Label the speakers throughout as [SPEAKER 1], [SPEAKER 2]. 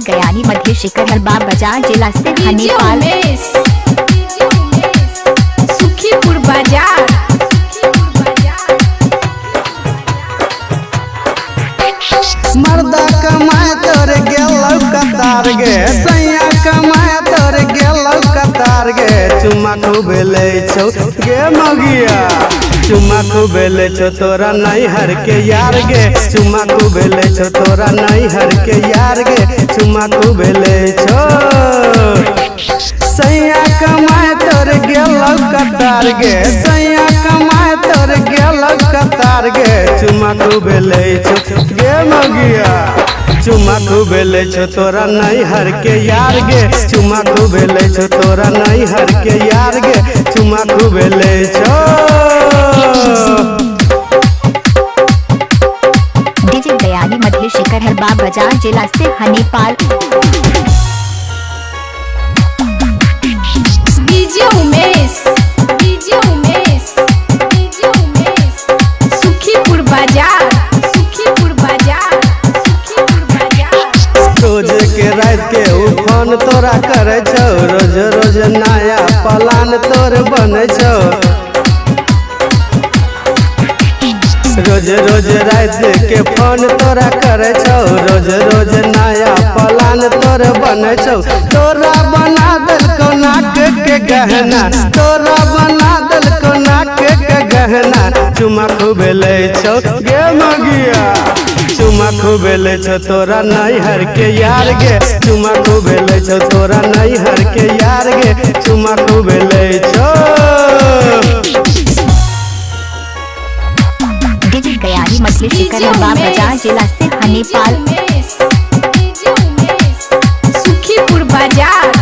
[SPEAKER 1] गयानी मध्य शिखर हरबा बाजार जिला स्थित नेपाल
[SPEAKER 2] सुखीपुर बाजार।
[SPEAKER 3] मर्दा कमाए तोर गेलौ कतार गे, सैया कमाए तोर गेलौ कतार गे। चुम्मा खूबे ले छौ गे मगिया, चुम्मा खूबे ले छौ तोरा नहीं हर के यार गे। चुम्मा खूबे ले छौ तोरा नहीं हर के यार गे। चुम्मा खूबे ले छौ सैया कमाए तोर गेलौ कतार गे, सैया कमाए तोर गेलौ कतार गे। चुम्मा खूबे ले छौ गे मगिया, चुम्मा खूबे ले छौ तोरा नहीं हर के यार गे। चुम्मा खूबे ले छौ तोरा नहीं हर के यार गे। चुम्मा खूबे ले छौ।
[SPEAKER 1] डीजे गयानी मध्य शिखर हरबा बाजार जिला स्थित नेपाल।
[SPEAKER 2] डीजे उमेश सुखीपुर बाजार।
[SPEAKER 3] रोज के रात के उफान तोरा करे छौ, रोज रोज नया प्लान तोर बने छौ। रोज रोज रात के फोन तोरा करे छौ, रोज रोज नया प्लान तोर बने छौ। तोरा बना देलको नाक के गहना, तोरा बना देलको नाक के गहना। चुम्मा खूबे ले छौ गे मगिया, चुम्मा खूबे ले छौ तोरा नहीं हर के यार गे। चुम्मा खूबे ले छौ तोरा नहीं हर के यार गे। चुम्मा खूबे ले छौ।
[SPEAKER 1] डीजे गयानी मध्य शिखर हरबा बाजार जिला स्थित नेपाल।
[SPEAKER 2] सुखीपुर बाजार।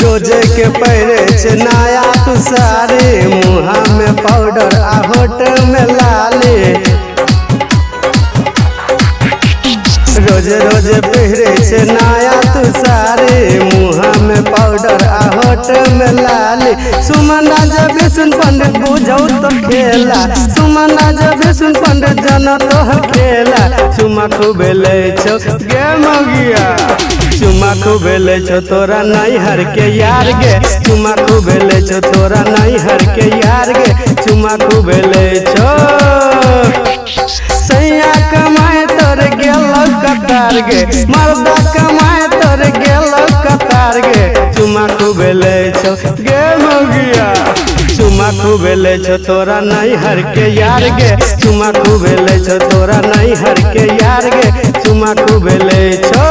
[SPEAKER 3] रोजे के पैरे छे नया तू साड़ी, मुँहा में पाउडर आ होठ में लाली। रोज रोज पहरे छे नया तू साड़ी, मुँहा में पाउडर आ होठ में लाली। सुमना जब सुन पंडित बुझौ तो खेला, सुमना जब सुन पंडित जन तो खेला। चुम्मा खूबे ले छौ गे मगिया, चुम्मा खूबे ले छौ तोरा नहीं हर के यार गे। चुम्मा खूबे ले छौ तोरा नहीं हर के यार गे। चुम्मा खूबे ले छौ। सैया कमाए तोर गेलौ कतार गे, मर्दा कमाए तोर गेलौ कतार गे। चुम्मा खूबे ले छौ गे मगिया, चुम्मा खूबे ले छौ तोरा नहीं हर के यार गे। चुम्मा खूबे ले छौ तोरा नहीं हर के यार गे। चुम्मा खूबे ले छौ।